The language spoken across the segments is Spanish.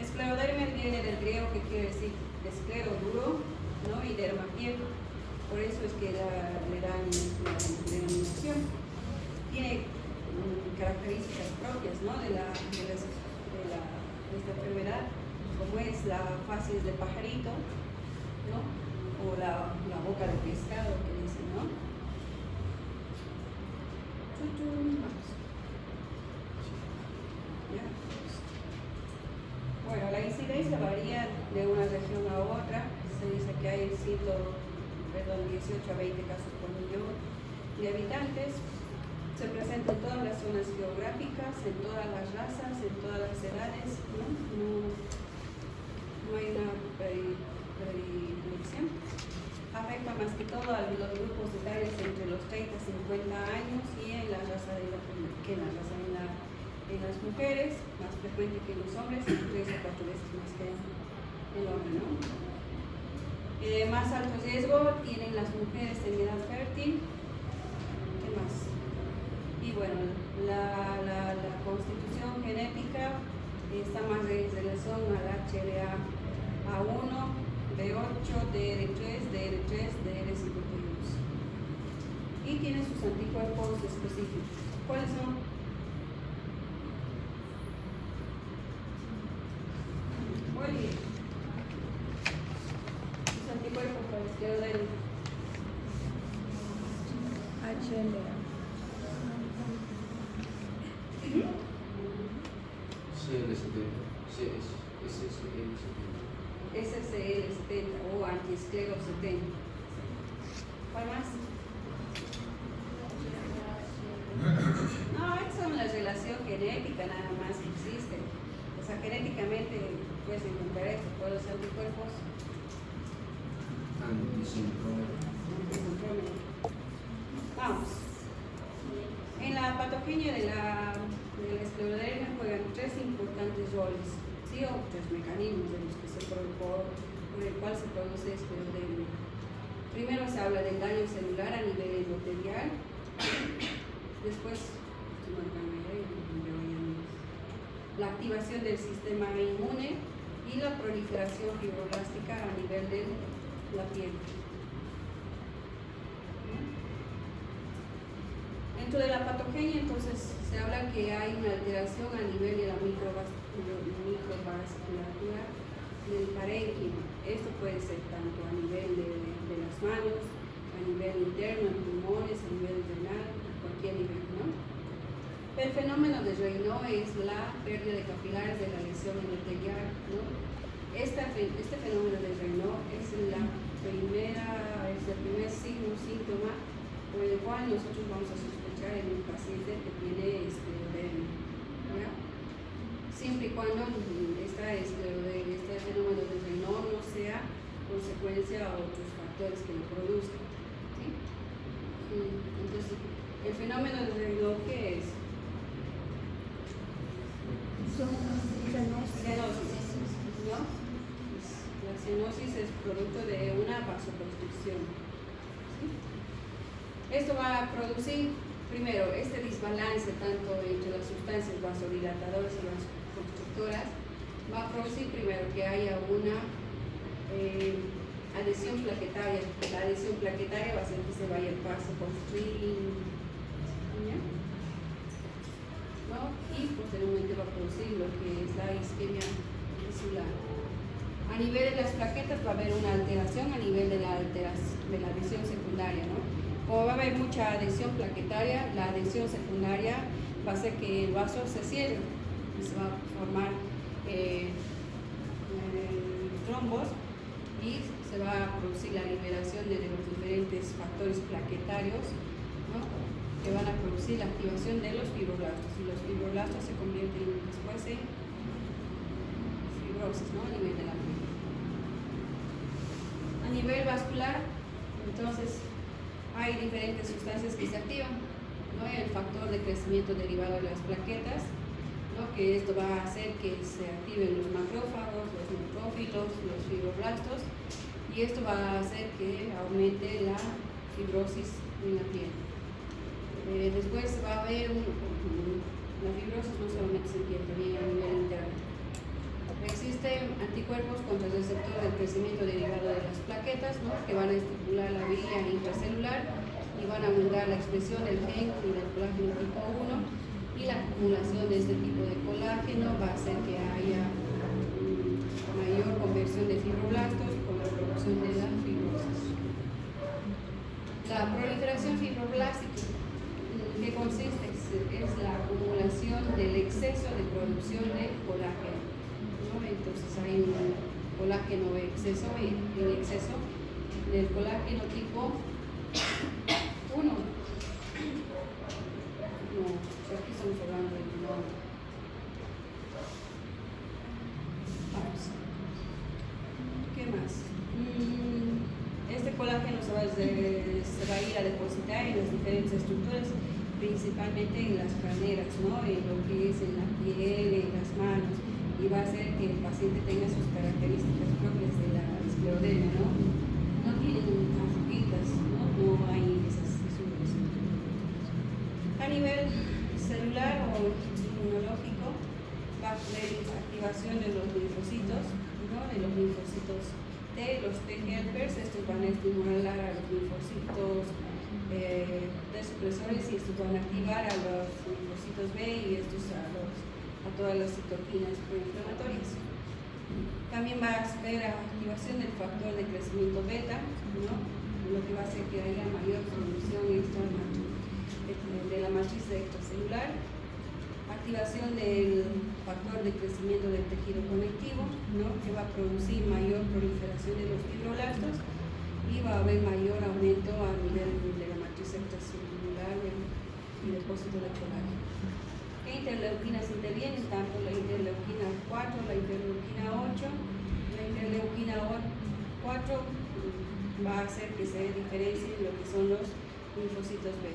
Escleroderma viene del griego, que quiere decir esclero, duro, ¿no? Y derma, piel. Por eso es que le dan la denominación. Tiene características propias, ¿no? de esta enfermedad, como es la facies de pajarito, ¿no? O la boca de pescado, que dicen, ¿no? Vamos. ¿Ya? Bueno, la incidencia varía de una región a otra. Se dice que hay 18 a 20 casos por millón de habitantes. Se presenta en todas las zonas geográficas, en todas las razas, en todas las edades, ¿no? No hay una predilección. Afecta más que todo a los grupos etarios entre los 30 y 50 años y en la raza en las mujeres, más frecuente que en los hombres, 3 o 4 veces más que el hombre, ¿no? Más alto riesgo tienen las mujeres en edad fértil. ¿Qué más? Y bueno, la constitución genética está más en relación al HLA-A1, B8, DR3, DR3, DR52. Y tiene sus anticuerpos específicos. ¿Cuáles son? Muy bien. Sus anticuerpos para el escleroderma. HLA. SSL70 o antiesclero 70. ¿Cuál más? No, esa es la relación genética nada más que existe. O sea, genéticamente puedes encontrar esto, todos los anticuerpos. Vamos. En la patogenia de la escleroderma juegan 3 importantes roles, ¿sí? O 3 mecanismos de los que por el cual se produce escleroderma. Primero se habla del daño celular a nivel endotelial. Después, la activación del sistema inmune y la proliferación fibroblástica a nivel de la piel. Dentro de la patogenia, entonces, se habla que hay una alteración a nivel de la microvasculatura del parénquima. Esto puede ser tanto a nivel de las manos, a nivel interno, en pulmones, a nivel renal, a cualquier nivel, ¿no? El fenómeno de Raynaud es la pérdida de capilares de la lesión endotelial, ¿no? Este fenómeno de Raynaud es el primer signo, síntoma por el cual nosotros vamos a sospechar en un paciente que tiene escleroderma, ¿ya? Siempre y cuando este fenómeno de Raynaud no sea consecuencia a otros factores que lo produzcan, ¿sí? Entonces, el fenómeno de Raynaud, ¿qué es? Cianosis, ¿no? La cianosis es producto de una vasoconstricción, ¿sí? Esto va a producir, primero, este desbalance tanto entre las sustancias vasodilatadoras y vasoconstrictoras, va a producir primero que haya una adhesión plaquetaria. La adhesión plaquetaria va a hacer que se vaya el vasoconstrictor, ¿no? Y posteriormente va a producir lo que es la isquemia tisular. A nivel de las plaquetas va a haber una alteración a nivel de la adhesión secundaria, ¿no? Como va a haber mucha adhesión plaquetaria, la adhesión secundaria va a hacer que el vaso se cierre y se va a formar trombos y se va a producir la liberación de los diferentes factores plaquetarios, ¿no? Que van a producir la activación de los fibroblastos, y los fibroblastos se convierten después en fibrosis, ¿no? A nivel de la piel. A nivel vascular, entonces, hay diferentes sustancias que se activan, ¿no? El factor de crecimiento derivado de las plaquetas, ¿no? Que esto va a hacer que se activen los macrófagos, los neutrófilos, los fibroblastos, y esto va a hacer que aumente la fibrosis en la piel. Después va a haber la fibrosis no solamente se piel, también a nivel interno. Existe abiertas, ¿no? Que van a estimular la vía intracelular y van a aumentar la expresión del gen y del colágeno tipo 1, y la acumulación de este tipo de colágeno va a hacer que haya mayor conversión de fibroblastos con la producción de la fibrosis. La proliferación fibroblástica, ¿qué consiste? Es la acumulación del exceso de producción de colágeno, ¿no? Entonces hay un colágeno en exceso del colágeno tipo 1. No, aquí estamos hablando de no. Vamos. ¿Qué más? Este colágeno se va a ir a depositar en las diferentes estructuras, principalmente en las caderas, ¿no? En lo que es en la piel, en las manos, y va a hacer que el paciente tenga sus características propias de la esclerodermia, ¿no? No tienen arruguitas, no hay esas fisuras. A nivel celular o inmunológico, va a haber activación de los linfocitos, ¿no? De los linfocitos T, los T helpers. Estos van a estimular a los linfocitos de supresores, y estos van a activar a los linfocitos B, y estos a todas las citoquinas proinflamatorias. También va a haber activación del factor de crecimiento beta, ¿no? Lo que va a hacer que haya mayor producción de la matriz extracelular. Activación del factor de crecimiento del tejido conectivo, ¿no? Que va a producir mayor proliferación de los fibroblastos, y va a haber mayor aumento a nivel de la matriz extracelular y depósito de colágeno. ¿Qué interleuquinas intervienen? Tanto la interleuquina 4, la interleuquina 8. La interleuquina 4 va a hacer que se diferencie lo que son los linfocitos B,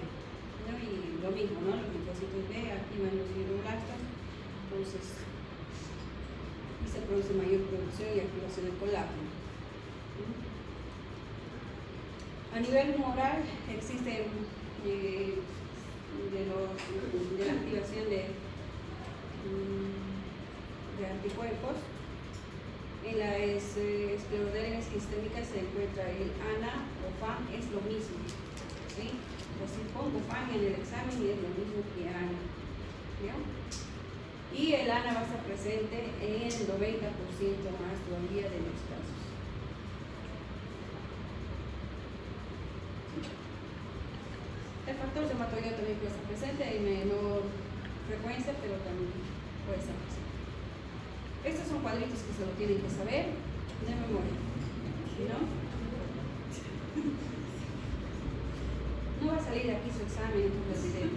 ¿no? Y lo mismo, ¿no? Los linfocitos B activan los fibroblastos, entonces, y se produce mayor producción y activación del colágeno. A nivel humoral existen de la activación de anticuerpos. En la esclerodermia sistémica se encuentra el ANA o FAN, es lo mismo, ¿sí? Así pongo FAN en el examen y es lo mismo que ANA, ¿ya? Y el ANA va a estar presente en el 90% más todavía de los casos. El factor hematoideo también puede estar presente en menor frecuencia, pero también puede estar presente. Estos son cuadritos que se lo tienen que saber de memoria, ¿no? No va a salir aquí su examen, entonces diré.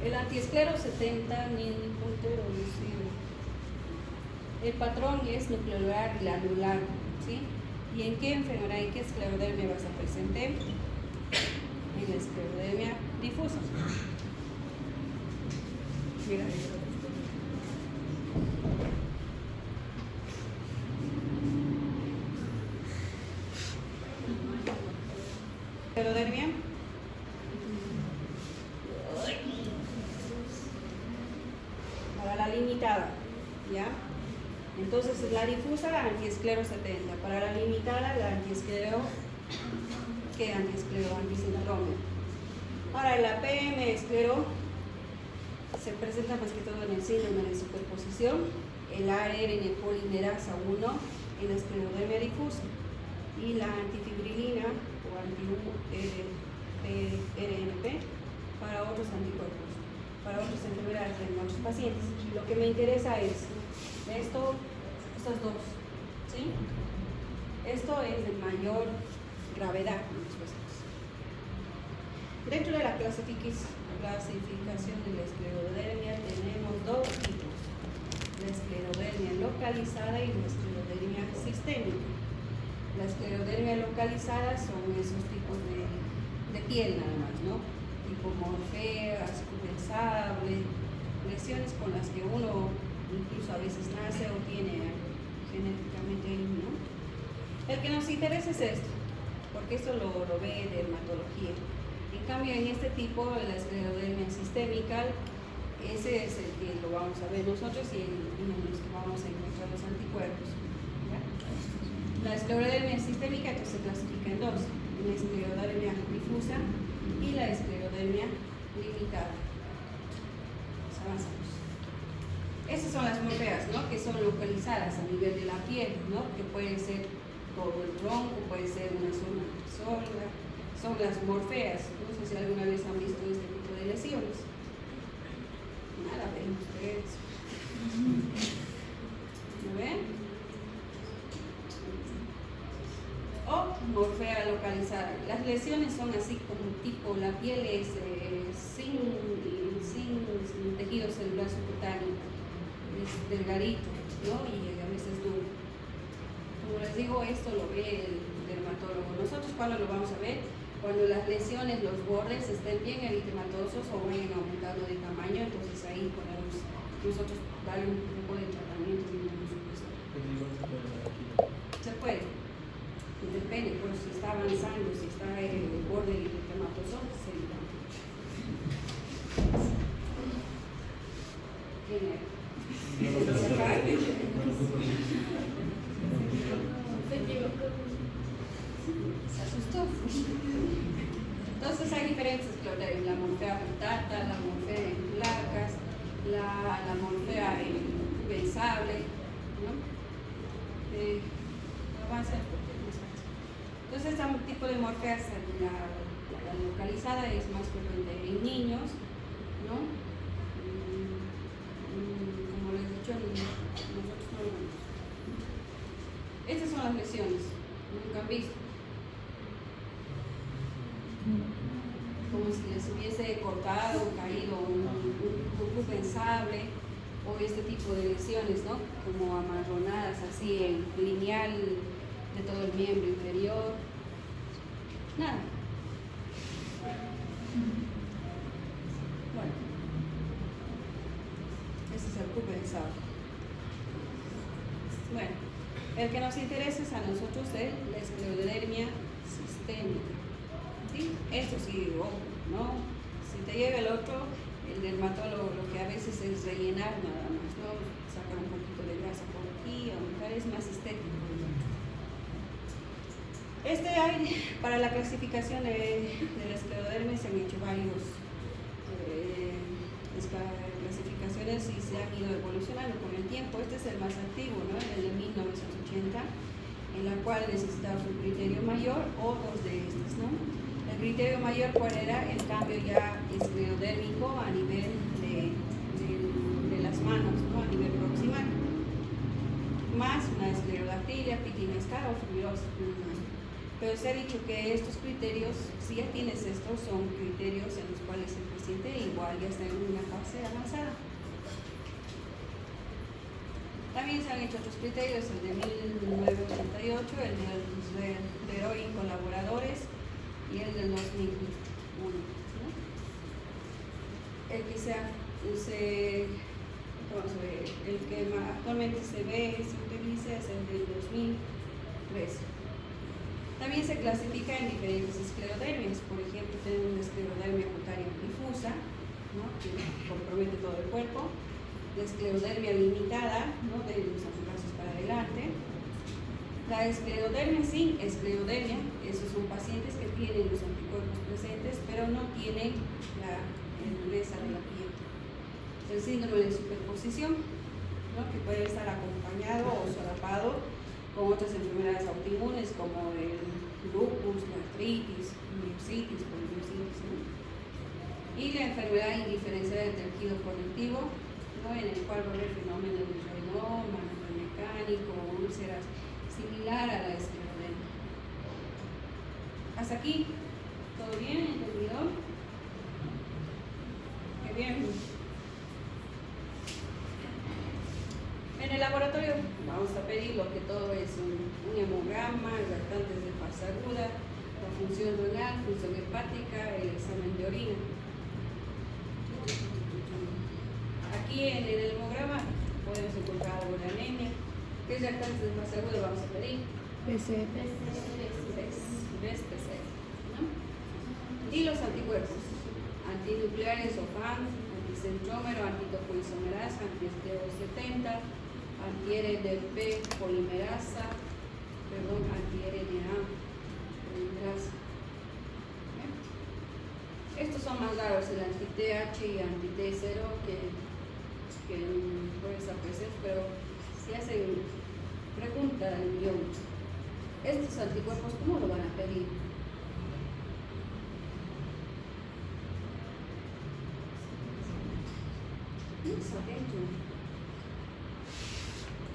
El antiesclero 70, ni puntero, no sé. El patrón es nuclear glandular, ¿sí? ¿Y en qué enfermedad, en qué esclerodermia va a estar presente? En la esclerodermia difusa. Mira, esclerodermia para la limitada, ¿ya? Entonces la difusa, la antiesclero 70. Para la limitada, la antiesclero, ¿qué antiesclero? Antisindrome. Para la PM esclero se presenta más que todo en el síndrome de superposición, el ARN polimerasa 1 en la esclerodermia difusa, y la antifibrilina o anti-RNP para otros anticuerpos, para otras enfermedades en otros pacientes. Lo que me interesa es estos dos, ¿sí? Esto es de mayor gravedad en los pacientes. Dentro de la clasificación de la esclerodermia tenemos dos tipos: la esclerodermia localizada y la esclerodermia sistémica. La esclerodermia localizada son esos tipos de piel nada más, ¿no? Tipo morfeas, compensable, lesiones con las que uno incluso a veces nace o tiene genéticamente, ¿no? El que nos interesa es esto, porque esto lo ve dermatología. En cambio, en este tipo, la esclerodermia sistémica, ese es el que lo vamos a ver nosotros y en los que vamos a encontrar los anticuerpos, ¿ya? La esclerodermia sistémica entonces se clasifica en dos: la esclerodermia difusa y la esclerodermia limitada. Avanzamos. Esas son las morfeas, ¿no? Que son localizadas a nivel de la piel, ¿no? Que puede ser todo el tronco, puede ser una zona sola. Son las morfeas. No sé si alguna vez han visto este tipo de lesiones. Nada, ven ustedes. ¿Lo ven? O morfea localizada. Las lesiones son así como tipo, la piel es sin tejido celular subcutáneo, es delgadito, ¿no? Y a veces duro. Como les digo, esto lo ve el dermatólogo. Nosotros, ¿cuándo lo vamos a ver? Cuando las lesiones, los bordes estén bien eritematosos o vayan aumentando de tamaño, entonces ahí podemos nosotros darle un poco de tratamiento inmunosupresor. Se puede. Depende, pero si está avanzando, si está el borde eritematoso, se evita. ¿Quién era? Se asustó. Entonces hay diferentes esclerodermias: la morfea putata, la morfea en placas, la morfea pensable, ¿no? Avanza. Entonces, este tipo de morfeas, la localizada es más frecuente en niños, ¿no? Como les he dicho, nosotros no lo vemos. Estas son las lesiones, nunca han visto. Como si les hubiese cortado o caído un cuco pensable, o este tipo de lesiones, ¿no? Como amarronadas así en lineal de todo el miembro inferior. Nada. Bueno, ese es el cuco pensable. Bueno, el que nos interesa es a nosotros la esclerodermia sistémica. ¿Sí? Esto sí, ¿no? Si te llega el otro, el dermatólogo lo que a veces es rellenar nada más, ¿no? Sacar un poquito de grasa por aquí, aumentar, es más estético. Para la clasificación de la esclerodermia se han hecho varios clasificaciones y se han ido evolucionando con el tiempo. Este es el más antiguo, ¿no? El de 1980, en la cual necesitamos un criterio mayor o dos de estos, ¿no? El criterio mayor, ¿cuál era? El cambio ya esclerodérmico a nivel de las manos, ¿no? A nivel proximal, más una esclerodactilia, pitinescar o fibrosis pulmonar. Pero se ha dicho que estos criterios, si ya tienes estos, son criterios en los cuales el paciente igual ya está en una fase avanzada. También se han hecho otros criterios, el de 1988, el de Leroy y colaboradores y el del 2001. ¿No? El que el que actualmente se ve y se utiliza es el del 2013. También se clasifica en diferentes esclerodermias. Por ejemplo, tenemos una esclerodermia cutánea difusa, ¿no? Que compromete todo el cuerpo. La esclerodermia limitada, ¿no? De los antebrazos para adelante. La esclerodermia sin esclerodermia, esos son pacientes que tienen los anticuerpos presentes, pero no tienen la dureza de la piel. El síndrome de superposición, ¿no? Que puede estar acompañado o solapado con otras enfermedades autoinmunes como el lupus, la artritis, miositis, polimiositis, ¿no? Y la enfermedad indiferenciada del tejido conectivo, ¿no? En el cual va a haber fenómenos de renoma, mecánico, úlceras, similar a la esclerodermia. Hasta aquí, ¿todo bien? ¿Entendido? Qué bien. En el laboratorio vamos a pedir lo que todo es un hemograma, reactantes de fase aguda, la función renal, función hepática, el examen de orina. Aquí en el hemograma podemos encontrar algo de anemia. ¿Qué reactantes de fase aguda vamos a pedir? PC. ¿No? Y los anticuerpos, antinucleares o FAN, anticentrómero, antitopoisomerasa, anti-STO70, anti-RDP polimerasa, anti-RNA polimerasa. Estos son más raros, el anti-TH y anti-T0 que puedes apreciar, pero si hacen pregunta del millón, estos anticuerpos, ¿cómo lo van a pedir?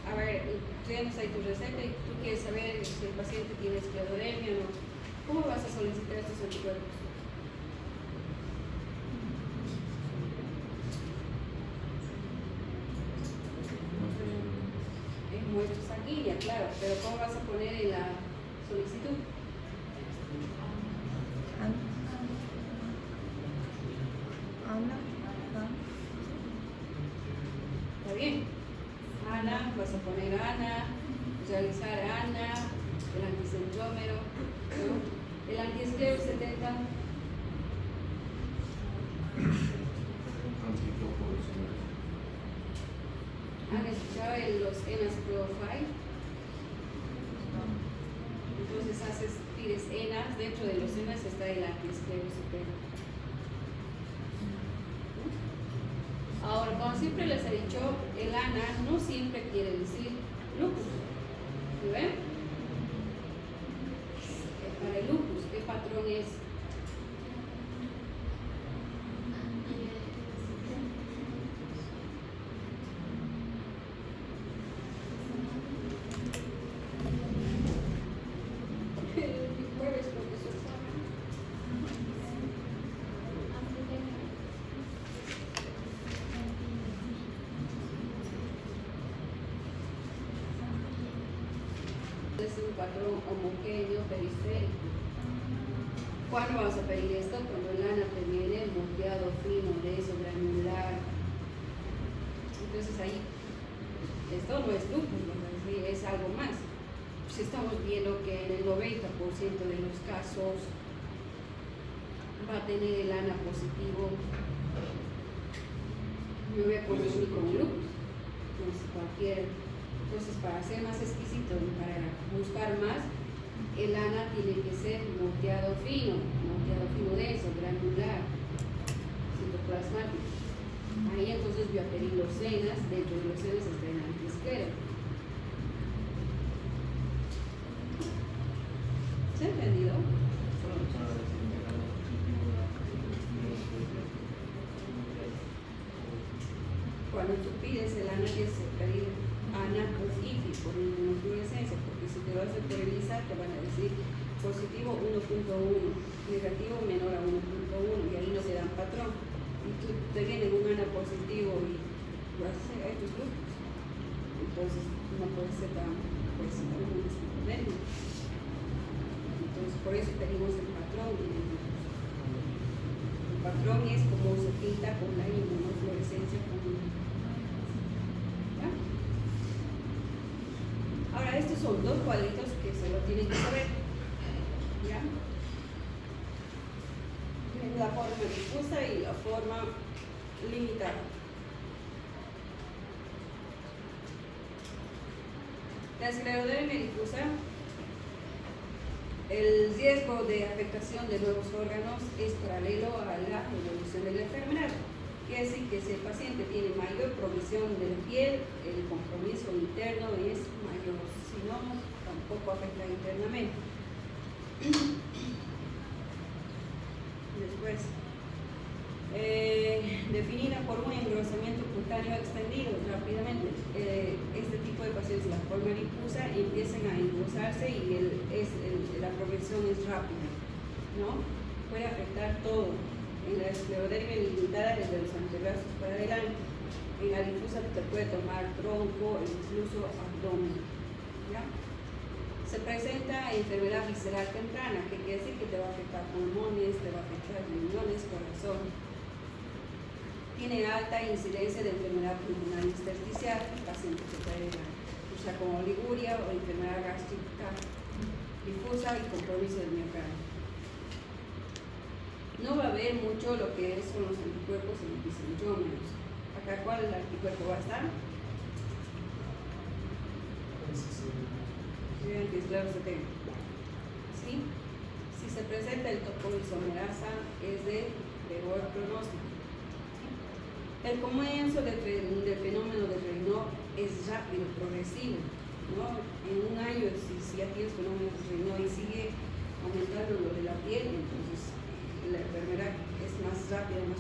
A ver, tienes ahí tu receta y tú quieres saber si el paciente tiene esclerodermia o no. ¿Cómo vas a solicitar estos anticuerpos? En muestra sanguínea, claro, pero ¿cómo vas a poner en la solicitud? ¿Está bien? Ana, vas a poner Ana, realizar Ana, el anticentrómero, ¿no? El antiesclero 70. ¿Han escuchado los ENAS Pro 5? Entonces pides ENAS, dentro de los ENAS está el antiesclero 70. Ahora, como siempre les he dicho, el ANA no siempre quiere decir lupus. ¿Lo ven? Para el lupus, ¿qué patrón es? Es un patrón homogéneo periférico. ¿Cuándo vamos a pedir esto? Cuando el ANA te viene moteado fino, denso, granular. Entonces ahí, esto no es lupus, es algo más. Pues estamos viendo que en el 90% de los casos va a tener el ANA positivo. Yo voy a consumir con lupus. Entonces, para ser más exquisito y para buscar más, el ANA tiene que ser moteado fino denso, granular, citoplasmático. Ahí entonces voy a pedir los ENAS, dentro de los ENAS está el antiesclero. ¿Se ha entendido? Cuando tú pides el ANA, tienes que pedir ANA positivo por inmunofluorescencia, porque si te vas a esterilizar te van a decir positivo 1.1, negativo menor a 1.1, y ahí no se dan patrón. Y tú te viene un ANA positivo y vas a hacer estos grupos. Entonces no puede ser tan esclerodermia. Entonces por eso pedimos el patrón. El patrón es como se pinta con la inmunofluorescencia común. Ahora, estos son dos cuadritos que se lo tienen que saber. ¿Ya? La forma difusa y la forma limitada. La esclerodermia difusa, el riesgo de afectación de nuevos órganos es paralelo a la evolución de la enfermedad. Quiere decir que si el paciente tiene mayor provisión de la piel, el compromiso interno es mayor, si no, tampoco afecta internamente. Después, definida por un engrosamiento cutáneo extendido rápidamente. Este tipo de pacientes, la forma difusa, empiezan a engrosarse y la progresión es rápida, ¿no? Puede afectar todo. En la esclerodermia limitada desde los antebrazos para adelante. En la difusa te puede tomar tronco e incluso abdomen. ¿Ya? Se presenta enfermedad visceral temprana, que quiere decir que te va a afectar pulmones, te va a afectar riñones, corazón. Tiene alta incidencia de enfermedad pulmonar intersticial, pacientes que traen como oliguria o enfermedad gástrica difusa y compromiso del miocardio. No va a haber mucho lo que son los anticuerpos en anticentrómeros. Acá, ¿cuál el anticuerpo va a estar? Vean que es claro se tenga. ¿Sí? Si se presenta el topoisomerasa es de peor pronóstico. ¿Sí? El comienzo del fenómeno de Raynaud es rápido, progresivo, ¿no? En un año, si ya tienes fenómeno de Raynaud y sigue aumentando lo de la piel, entonces la enfermedad es más rápida, más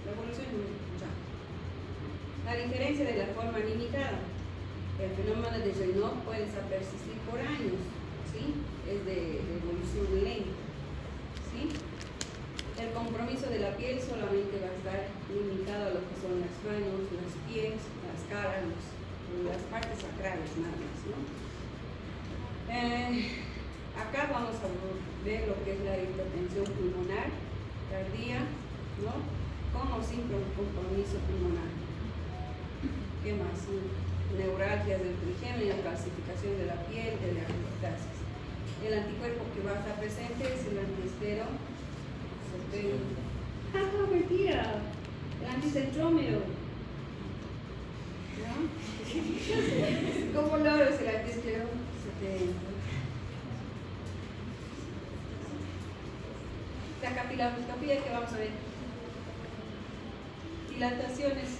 la evolución es muy rápida. La diferencia de la forma limitada. El fenómeno de Raynaud puede persistir por años, ¿sí? Es de evolución lenta, ¿sí? El compromiso de la piel solamente va a estar limitado a lo que son las manos, los pies, las caras, las partes sacrales nada más, ¿no? Acá vamos a ver lo que es la hipertensión pulmonar tardía, ¿no? Con o sin compromiso pulmonar. ¿Qué más? Neuralgias del trigémino, la calcificación de la piel, de las alopecia. El anticuerpo que va a estar presente es el antiestero. ¡Ah, mentira! El anticentrómero. ¿No? ¿Cómo logro es el antiestero? La capiloscopía que vamos a ver. Dilataciones.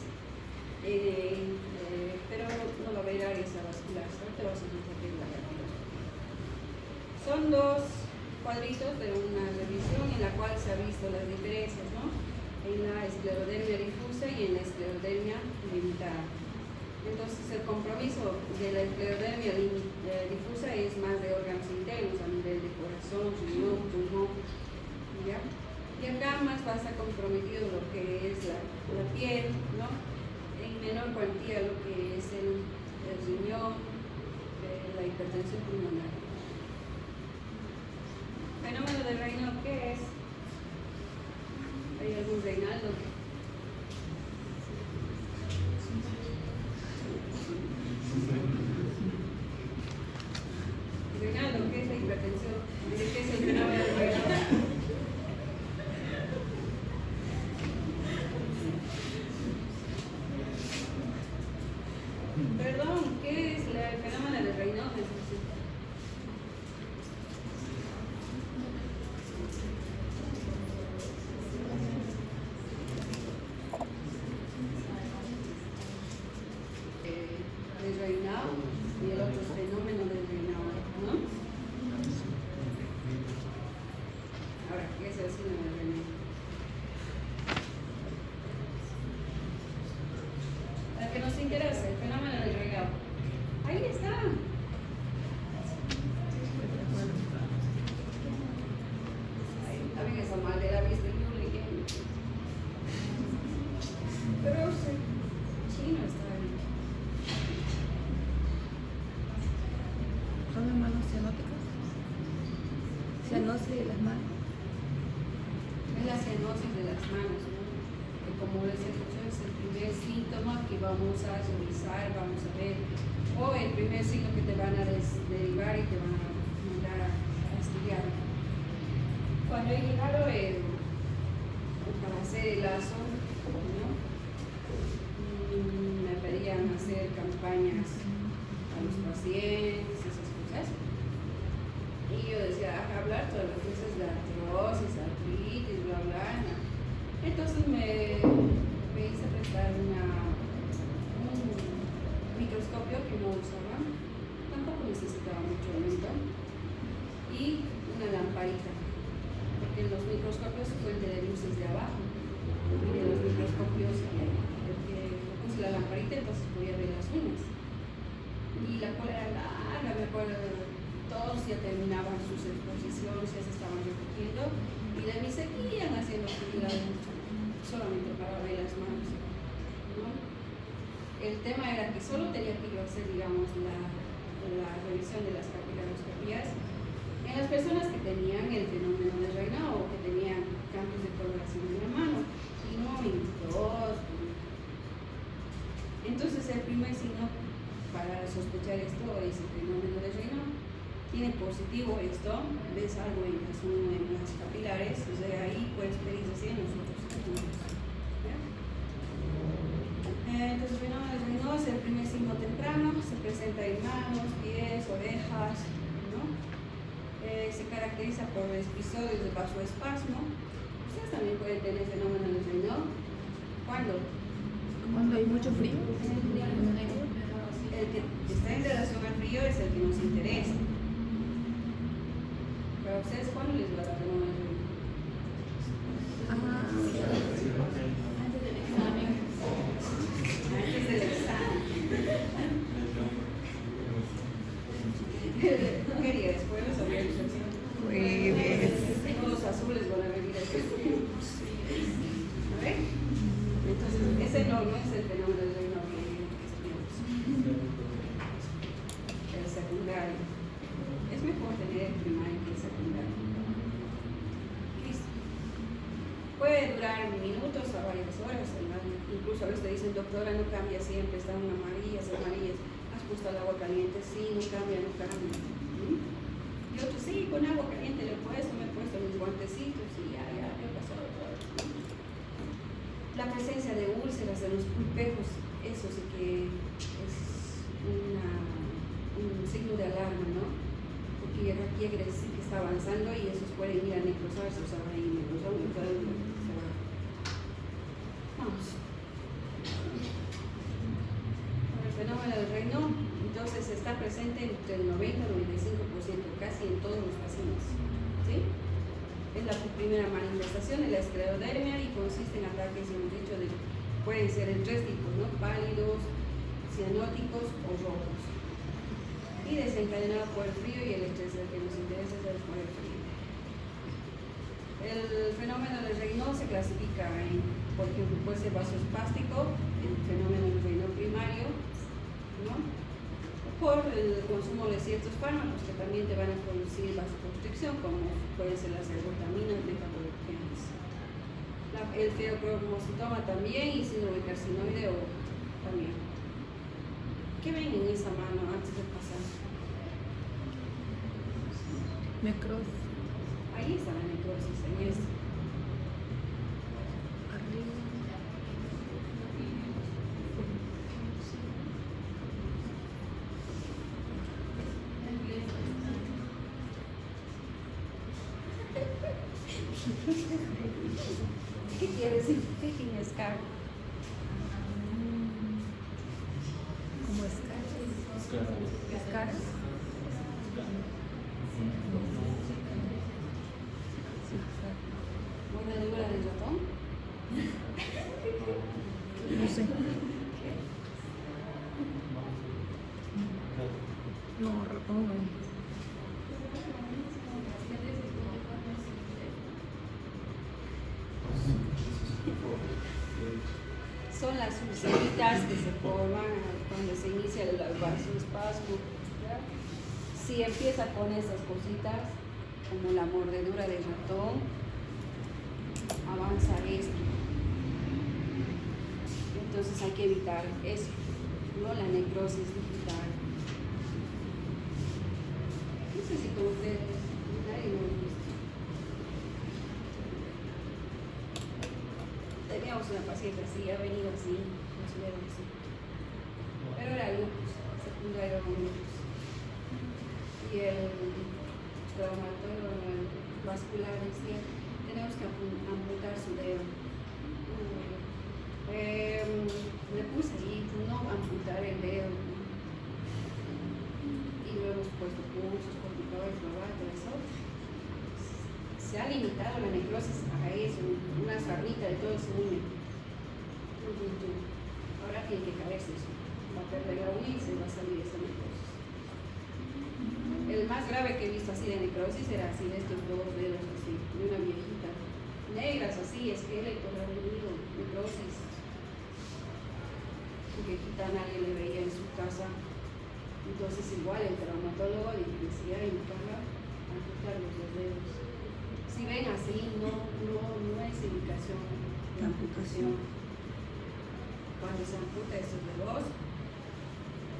Pero no va a haber áreas avasculares. Ahorita vamos a ver la capiloscopía. Son dos cuadritos de una revisión en la cual se han visto las diferencias, ¿no? En la esclerodermia difusa y en la esclerodermia limitada. Entonces el compromiso de la esclerodermia difusa es más de órganos internos a nivel de corazón, riñón, pulmón, ¿ya? Y acá más va a estar comprometido lo que es la piel, ¿no? En menor cuantía lo que es el riñón, la hipertensión pulmonar. Fenómeno de Raynaud, ¿qué es? ¿Hay algún Reinaldo? Reinaldo, ¿qué es la hipertensión? ¿Qué es el fenómeno de Raynaud? Perdón, ¿qué es el fenómeno de Raynaud? De Raynaud y el otro fenómeno de Raynaud, ¿no? Ahora, ¿qué es el síndrome de Raynaud? La que nos interesa, el fenómeno de Raynaud. Ahí está. A mí esa madera, ¿viste? Pero sí, chino está ahí. ¿Son las manos cianóticas? Cianosis de las manos. Es la cianosis de las manos, ¿no? Que como les he dicho, es el primer síntoma que vamos a revisar, vamos a ver, o el primer signo que te van a derivar y te van a mandar a estudiar. Cuando he llegado para hacer el lazo, ¿no? Me pedían hacer campañas a los pacientes, esas cosas. Y yo decía, hablar todas las veces de artrosis, artritis, bla, bla, bla. Entonces me hice prestar un microscopio que no usaba, tampoco necesitaba mucho aumento, y una lamparita, porque los microscopios se fuente de luces de abajo, y de los microscopios porque puse la lamparita, entonces podía ver las uñas. Y la cola era larga, me acuerdo, todos ya terminaban sus exposiciones, ya se estaban repitiendo, y de mí seguían haciendo actividades solamente para ver las manos, ¿no? El tema era que solo tenía que yo hacer, digamos, la revisión de las capiloscopías en las personas que tenían el fenómeno de Raynaud o que tenían cambios de coloración en la mano, y no en todos. Entonces el primer signo para sospechar esto es el fenómeno de Raynaud. Tiene positivo esto, ves algo en las capilares, o sea, ahí puedes pedir así en los otros estudios. Entonces, el fenómeno de Raynaud es el primer signo temprano. temprano se presenta en manos, pies, orejas, ¿no? Se caracteriza por episodios de vasoespasmo. Ustedes también pueden tener fenómenos de Raynaud. ¿Cuándo? Cuando hay mucho frío. El que está en relación al frío es el que nos interesa. Para ustedes, ¿cuándo les va a dar fenómenos de Raynaud? Antes del examen. Antes del examen. ¿Qué día después de sobre el examen? Todos los azules van a venir aquí. ¿A ver? Entonces, ese no es el fenómeno de Raynaud que estudiamos. El secundario. Es mejor tener el primario que el secundario. Listo. Puede durar minutos a varias horas. Incluso a veces te dicen, doctora, no cambia siempre, están amarillas. ¿Has puesto el agua caliente? Sí, no cambia. Y otros, sí, con agua caliente le he puesto, me he puesto mis guantecitos y ya he pasado todo. La presencia de úlceras en los pulpejos, eso sí que es un signo de alarma, ¿no? Porque aquí quiere decir que está avanzando y esos pueden ir a necrosarse, o sea, van a ir necrosando, Vamos. El fenómeno del Raynaud, entonces está presente entre el 90 y el 95%, casi en todos los pacientes. ¿Sí? Es la primera manifestación de la esclerodermia y consiste en ataques, hemos dicho, pueden ser en tres tipos, ¿no? Pálidos, cianóticos o rojos. Y desencadenado por el frío y el estrés. El que nos interesa es por el frío. El fenómeno del Raynaud se clasifica en, por ejemplo, puede ser vasoespástico, el fenómeno del Raynaud primario, ¿no? Por el consumo de ciertos fármacos que también te van a producir vasoconstricción, como pueden ser las ergotaminas, beta-bloqueantes. El feocromocitoma también y síndrome carcinoideo también. ¿Qué ven en esa mano antes de pasar? Necrosis. Ahí está la necrosis, en este. Arriba. ¿Qué quiere decir? Picking scar. Como escaras. ¿Mordedura de ratón? No sé. No, ratón no. Son las ulceritas que se forman cuando se inicia el vasoespasmo. Si empieza con esas cositas, como la mordedura de ratón, avanza esto. Entonces hay que evitar eso, ¿no? La necrosis digital. No sé si con ustedes, nadie lo ha visto. Teníamos una paciente así, ha venido así, nos vieron así. Pero era lupus, secundario con lupus. Y el traumatólogo vascular decía, tenemos que amputar su dedo. Le puse ahí, no amputar el dedo. Y luego hemos puesto pulsos, corticoides, todo eso. Se ha limitado la necrosis a eso, una sarnita de todo ese uña. Ahora tiene que caerse eso. Va a perder la uña y se va a salir esa necrosis. El más grave que he visto así de necrosis era así de estos dos dedos así, de una viejita. Negras así, esqueleto, reunido, necrosis. Su viejita nadie le veía en su casa. Entonces igual el traumatólogo le decía en cara amputar los dos dedos. Si ven así, no es indicación de amputación. Cuando se amputa estos dedos,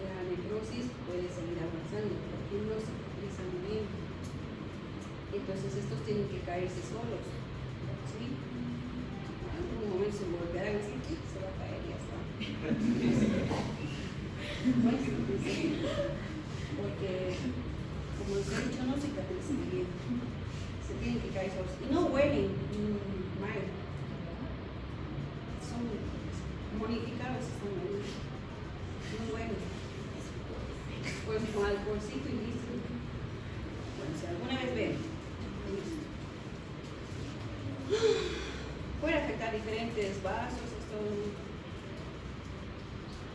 la necrosis puede seguir avanzando, porque no se cicatriza muy bien. Entonces estos tienen que caerse solos, ¿sí? En algún momento se golpearán así, se va a caer y ya está. Pues, porque, como les he dicho, no cicatrizan bien. Se tienen que caer solos. Y no huelen mal. Son bonificados, están ahí. No huelen. Pues con alcoholcito y listo. Bueno, si alguna vez ven, listo. Puede afectar diferentes vasos.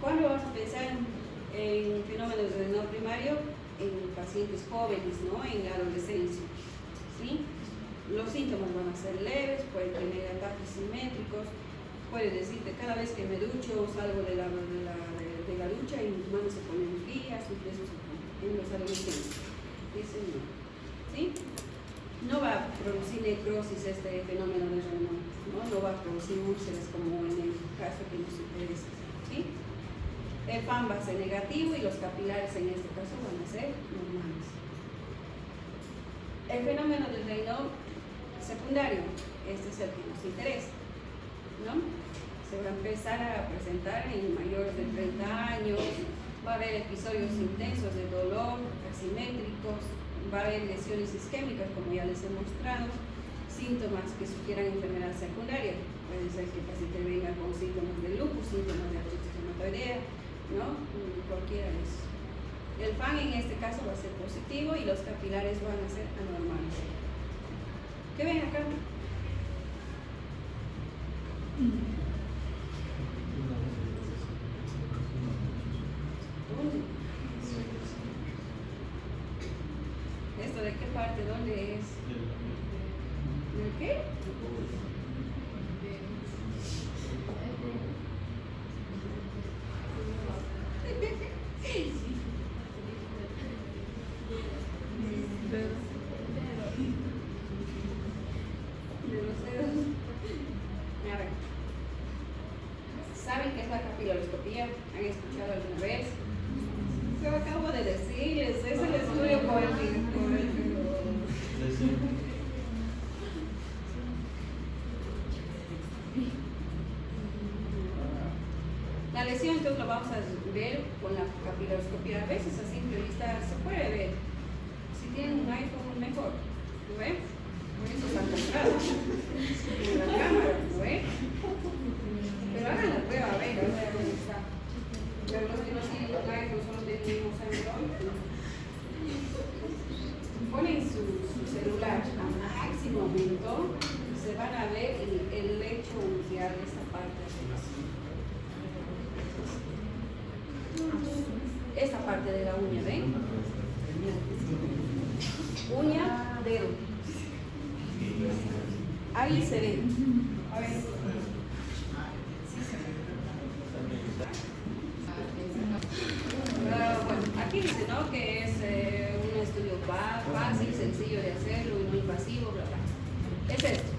¿Cuándo vamos a pensar en fenómenos de renal primario? En pacientes jóvenes, ¿no? En la adolescencia. ¿Sí? Los síntomas van a ser leves, pueden tener ataques simétricos, puede decirte cada vez que me ducho o salgo de la ducha y mis manos se ponen frías, mis besos se ponen en los adolescentes. Ese no. ¿Sí? No va a producir necrosis este fenómeno de renal, ¿no? No va a producir úlceras como en el caso que nos interesa. ¿Sí? El PAN va a ser negativo y los capilares en este caso van a ser normales. El fenómeno del Raynaud secundario, este es el que nos interesa, ¿no? Se va a empezar a presentar en mayores de 30 años, va a haber episodios intensos de dolor, asimétricos, va a haber lesiones isquémicas, como ya les he mostrado, síntomas que sugieran enfermedad secundaria. Puede ser que el paciente venga con síntomas de lupus, síntomas de artritis reumatoidea, ¿no? Cualquiera de esos. El FAN en este caso va a ser positivo y los capilares van a ser anormales. ¿Qué ven acá? ¿Dónde? ¿Esto de qué parte? ¿Dónde es? ¿De qué? De los dedos. A ver. ¿Saben qué es la capilaroscopía? ¿Han escuchado alguna vez? Yo acabo de decirles, es el estudio por el La lesión entonces lo vamos a ver con la capilaroscopía. A veces a simple vista se puede ver. Si tienen un iPhone mejor, ¿lo ven? Por eso está comprado en la cámara, ¿lo ven? Pero hagan la prueba, a ver dónde está. Pero los que no tienen un iPhone solo tienen un Android, ponen su celular a máximo aumento, se van a ver el lecho unguial de esta parte. Esta parte de la uña, ¿ven? Uña, dedo. Ahí se ve. A ver. Bueno, aquí dice, ¿no? Que es un estudio fácil, sencillo de hacerlo y no invasivo, bla, bla. Es esto.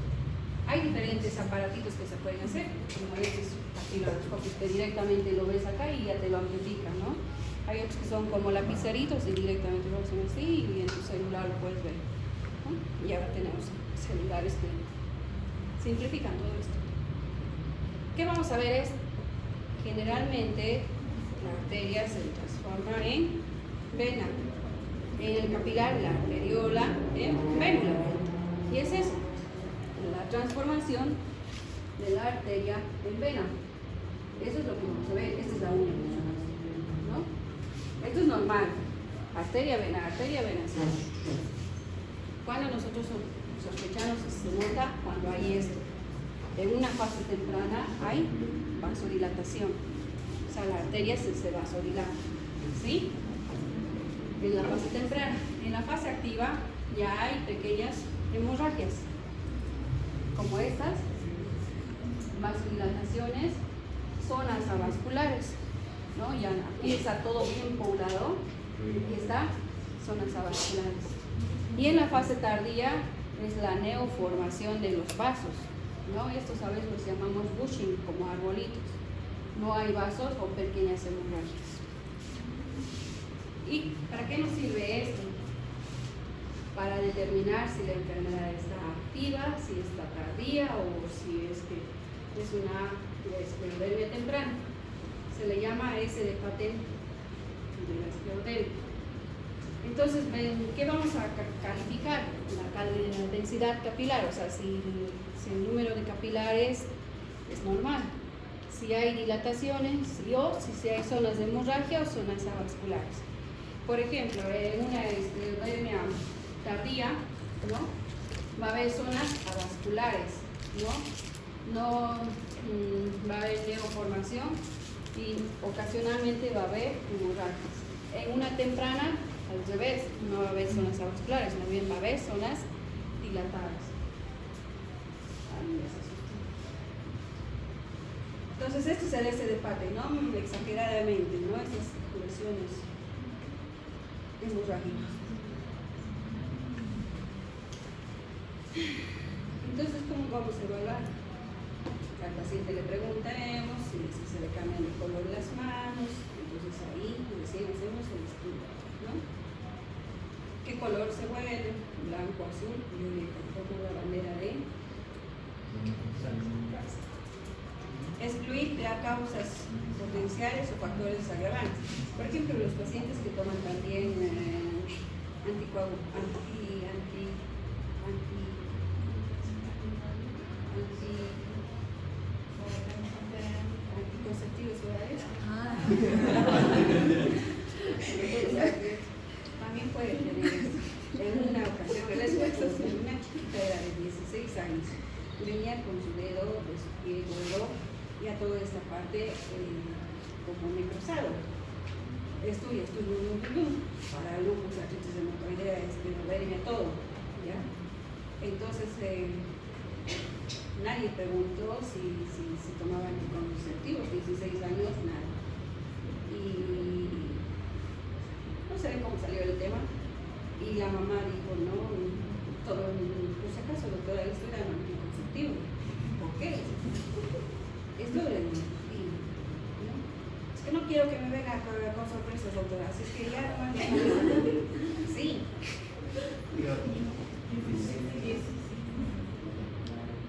Hay diferentes aparatitos que se pueden hacer, como estos capilaroscopios que directamente lo ves acá y ya te lo amplifican, ¿no? Hay otros que son como lapiceritos y directamente lo hacen así y en tu celular lo puedes ver, ¿no? Y ahora tenemos celulares que simplifican todo esto. ¿Qué vamos a ver? Es generalmente la arteria se transforma en vena, en el capilar la arteriola en vénula, y es eso, la transformación de la arteria en vena. Eso es lo que vamos a ver. Esta es la uña, ¿no? Esto es normal, arteria, vena, sí. Cuando nosotros sospechamos, se nota cuando hay esto. En una fase temprana hay vasodilatación, o sea, la arteria se vasodilata, ¿sí? En la fase temprana. En la fase activa ya hay pequeñas hemorragias, como estas, vasodilataciones, zonas avasculares, ¿no? Ya aquí está todo bien poblado, aquí está zonas avasculares. Y en la fase tardía es la neoformación de los vasos, ¿no? Estos a veces los llamamos bushing, como arbolitos. No hay vasos o pequeñas hemorragias. ¿Y para qué nos sirve esto? Para determinar si la enfermedad está activa, si está tardía o si es que es una esclerodermia temprana. Se le llama S de Patent de la esclerodermia. Entonces, ¿qué vamos a calificar? La densidad capilar, o sea, si el número de capilares es normal, si hay dilataciones si hay zonas de hemorragia o zonas avasculares. Por ejemplo, en una esclerodermia tardía, ¿no? Va a haber zonas avasculares, no va a haber neoformación y ocasionalmente va a haber hemorragias. En una temprana, al revés, no va a haber zonas avasculares, más bien va a haber zonas dilatadas. Entonces esto es el S de Pate, ¿no? Exageradamente, ¿no? Esas lesiones hemorrágicas. Entonces, ¿cómo vamos a evaluar? Al paciente le preguntaremos si es que se le cambian el color de las manos, entonces ahí recién hacemos el estudio, ¿no? ¿Qué color se vuelve? Blanco, azul, violeta, como la bandera de casa. Excluir ya causas potenciales o factores agravantes. Por ejemplo, los pacientes que toman también anticonceptivos orales. También puede tener esto. En una ocasión, les cuento, una chiquita era de 16 años, venía con su dedo de su pie gordo y a toda esta parte como necrosado. Estudio para lupus, artritis reumatoidea, esclerodermia, todo, ¿ya? Entonces, nadie preguntó si tomaban anticonceptivos, 16 años, nada. Y no sé cómo salió el tema. Y la mamá dijo, no, por si acaso, doctora, esto era un anticonceptivo. ¿Por qué? Esto era el anticonceptivo, ¿no? Es que no quiero que me venga con sorpresas, doctora. Así es que ya no me sí.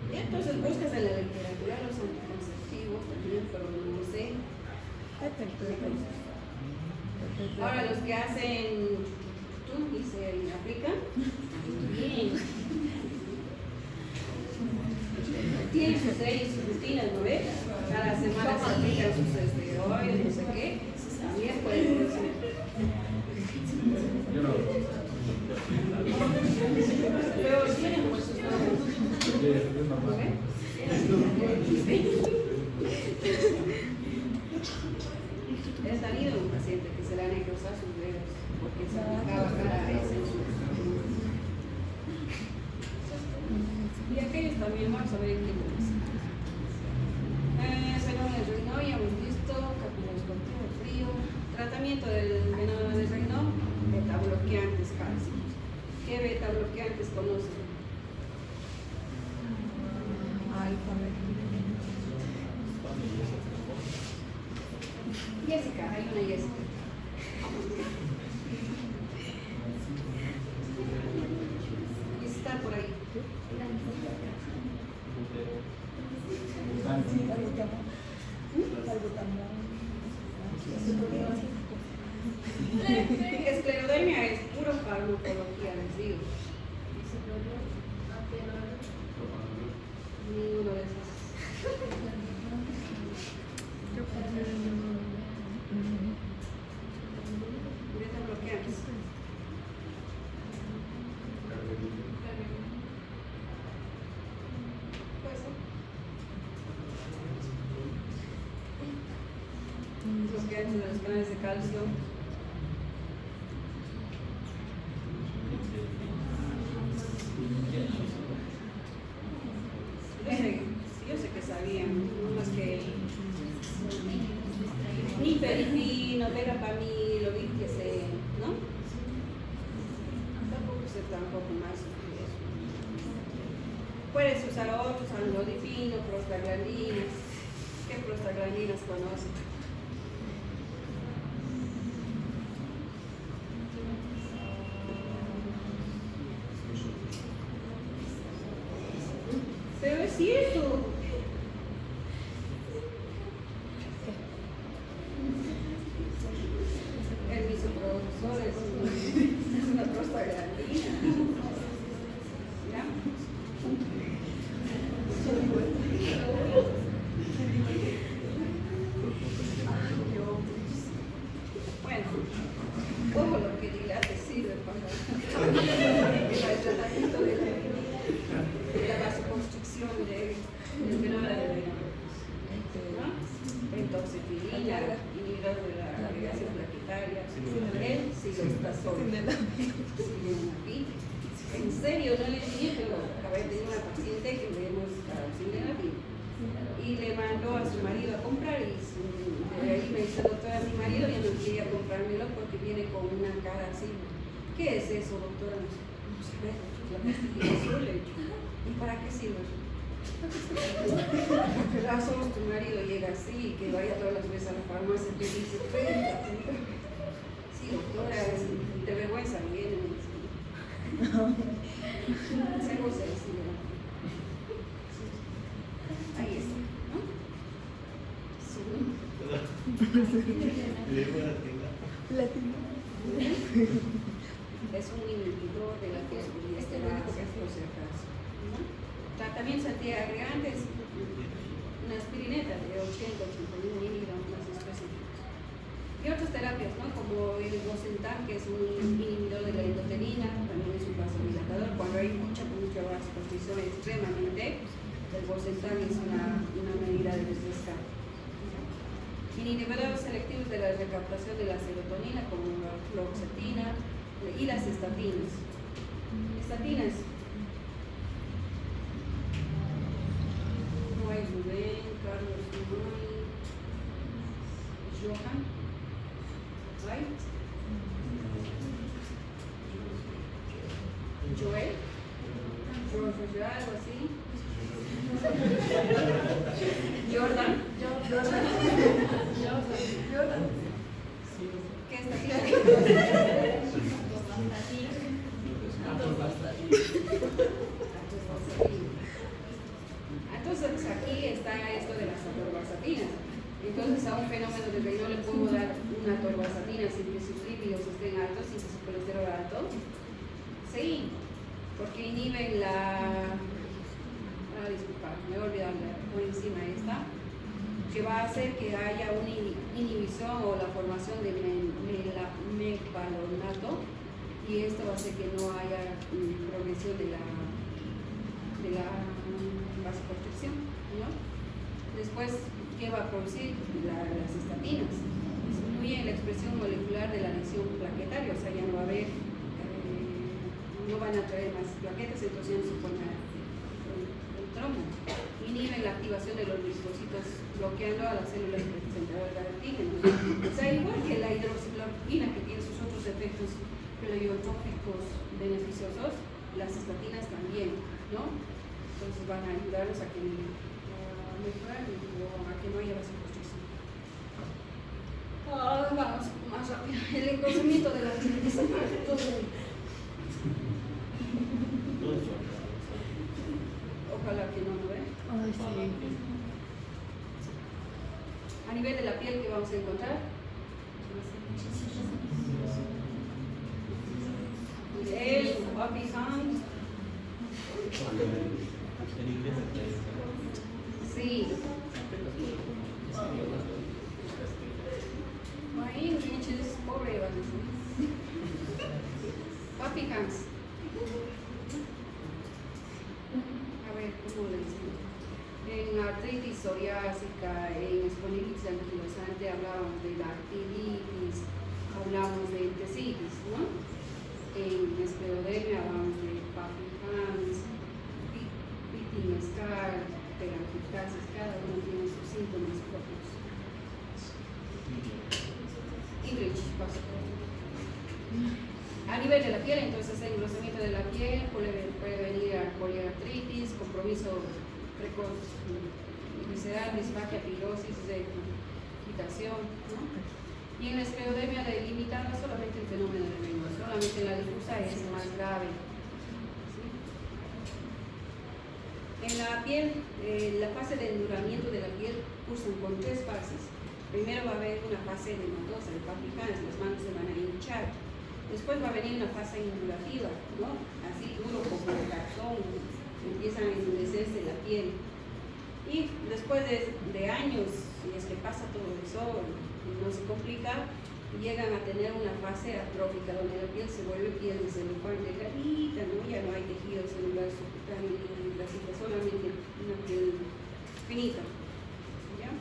Y entonces buscas en la literatura los anticonceptivos también, pero no sé. Ahora los que hacen y se aplican bien. Tienen sus 6 rutinas, ¿no ves? Cada semana se aplican sus esteroides, no sé qué. También pueden ser. Pero tienen pues sus nombres. He salido un paciente que se le han necrosado sus dedos porque se aplicaba cada vez en sus. Y aquellos también vamos a ver en qué tenemos. Veneno del Raynaud, ya hemos visto, capilaroscopio frío, tratamiento del veneno del Raynaud, beta bloqueantes cálcicos. ¿Qué beta bloqueantes conocen? Jessica, hay una Jessica. Está por ahí. Esclerodermia es puro farmacología, les digo. Ninguno de esos. Beta bloqueantes. Bloqueantes de los canales de calcio. Yo sé que sabían, unos que nifedipino, verapamil, ovíquese, ¿no? Tampoco sé tampoco más de eso. Puedes usar otros, amlodipino, prostaglandinas. ¿Qué prostaglandinas conocen? Pero es cierto. El aspirina, inhibidor de la agregación plaquetaria, él sí lo está solo. Sildenafil. En serio, no le dije, pero acabé de tener una paciente que le hemos dado sildenafil. Y le mandó a su marido a comprar y de ahí me dice, doctora, mi marido ya no quería comprármelo porque viene con una cara así. ¿Qué es eso, doctora? No sé, la pastilla azul, le he dicho. ¿Y para qué sirve? Porque somos tu marido llega así, que vaya todas las veces a la farmacia y te dice, sí, doctora, de vergüenza viene. Seguro se decide. Ahí está, ¿no? Es un inhibidor de la fosfoliesterasa, por si acaso. Tratamientos antiagregantes, una aspirineta de 80-81 miligramos más específicos. Y otras terapias, ¿no? Como el Bosentan, que es un inhibidor de la endotelina, también es un vasodilatador. Cuando hay mucha vasoconstricción extremadamente, el Bosentan es una medida de desgastar. Inhibidores selectivos de la recaptación de la serotonina, como la fluoxetina y las estatinas. Estatinas. No hay Rubén, Carlos, no hay Johan. ¿Hay? Joel. George, algo así. Jordan. ¿Qué estatina? Entonces aquí está esto de las atorvastatina. Entonces a un fenómeno de que no le puedo dar una atorvastatina sin que sus lípidos estén altos, sin que su colesterol alto. Sí, porque inhiben la... disculpa, me he olvidado la coenzima esta, que va a hacer que haya una inhibición o la formación de mecbalonato, y esto va a hacer que no haya progresión de la vasoconstricción, ¿no? Después, ¿qué va a producir? Las estatinas. Disminuyen la expresión molecular de la lesión plaquetaria, o sea, ya no va a haber, no van a traer más plaquetas, entonces ya no se forma el trombo. Inhiben la activación de los linfocitos, bloqueando a las células representadoras de antígenos. O sea, igual que la hidroxicloroquina, que tiene sus otros efectos pleiotróficos beneficiosos, las estatinas también, ¿no? Entonces van a ayudarnos a que mejorar o a que no haya vasoconstricción. Vamos más rápido. El engrosamiento de la piel. Ojalá que no lo vean. Ay, sí. A nivel de la piel, ¿qué vamos a encontrar? El Puppy Hand. Sí. My English is horrible. Puppy hands. A ver, ¿cómo le decimos? En artritis psoriásica, en espondilitis anquilosante hablábamos de dactilitis, hablamos de entesitis, ¿no? En esclerodermia hablamos de puppy hands, pitting scar, telangiectasis, cada uno tiene sus síntomas propios. English, a nivel de la piel, entonces el engrosamiento de la piel puede venir a poliartritis, compromiso precoz visceral, disfagia, pirosis, irritación, ¿no? Y en la esclerodermia delimitada solamente el fenómeno del veneno, solamente la difusa es más grave. ¿Sí? En la piel, la fase de enduramiento de la piel cursan con tres fases. Primero va a haber una fase nematosa, el puppy hands, las manos se van a hinchar. Después va a venir una fase indurativa, ¿no? Así duro como el cartón, empiezan a endurecerse la piel. Y después de años, si es que pasa todo eso y no se complica, llegan a tener una fase atrófica donde la piel se vuelve piel de celular delgadita, ¿no? Ya no hay tejido celular subcutáneo ni grasita, solamente una piel finita. ¿Ya?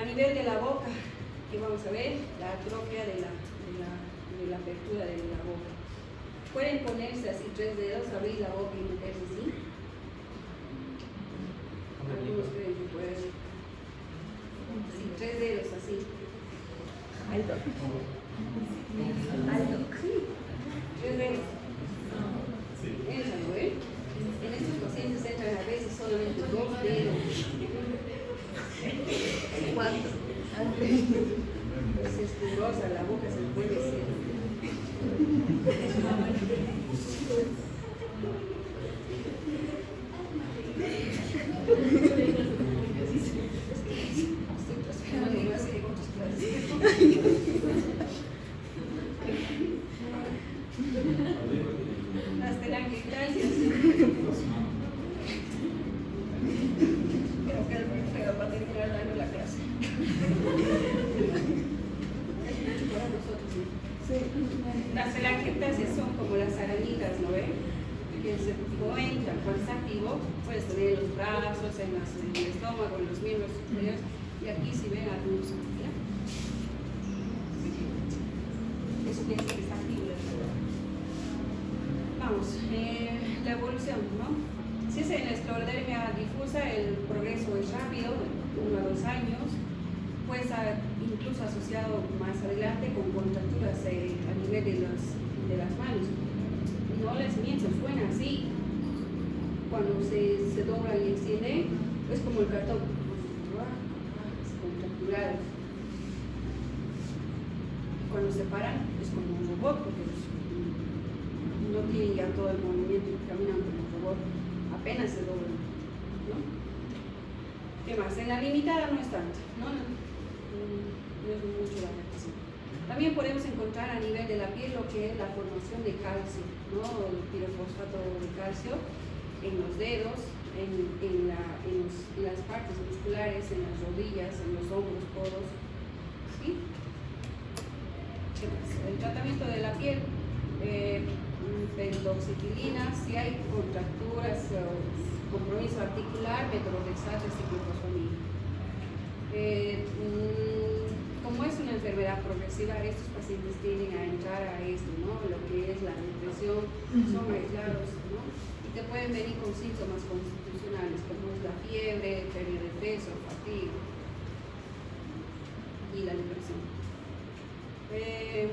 A nivel de la boca, que vamos a ver, la atrofia de la apertura de la boca. Pueden ponerse así 3 dedos, abrir la boca y meterse así. Algunos creen que pueden. Sí, 3 dedos así. Alto. Sí, 3 dedos. Entra, ¿no? En estos pacientes entran a veces solamente 2 dedos. 4. Es espumosa, la boca se puede hacer. Estoy transfiriendo más que otras clases. Hasta el ángel, gracias. Creo que el profe va a terminar dando la clase. Para nosotros, ¿sí? Sí. Las telangiectasias son como las arañitas, ¿no ven? Que se encuentran cuando está activo, puedes tener en los brazos, en el estómago, en los miembros superiores, y aquí si ven algunos, ¿ya? Eso quiere decir que está activo. Vamos, la evolución, ¿no? Si es en la esclerodermia difusa, el progreso es rápido, 1 a 2 años, pues incluso asociado más adelante con contracturas a nivel de las manos. No les miento, suena así. Cuando se dobla y extiende, es como el cartón, contracturado. Cuando se paran, es como un robot, porque no tienen ya todo el movimiento y caminan como un robot, apenas se doblan, ¿no? ¿Qué más? En la limitada no es tanto, ¿no? No es mucho la reacción. También podemos encontrar a nivel de la piel lo que es la formación de calcio, ¿no? El pirofosfato de calcio en los dedos, en las partes musculares, en las rodillas, en los hombros, codos, ¿sí? ¿Qué más? El tratamiento de la piel, pentoxifilina, si hay contracturas o compromiso articular, metronidazol, ciclofosfamida. Como es una enfermedad progresiva, estos pacientes tienden a entrar a esto, ¿no? Lo que es la depresión, son aislados, ¿no? Y te pueden venir con síntomas constitucionales, como es la fiebre, pérdida de peso, fatiga y la depresión.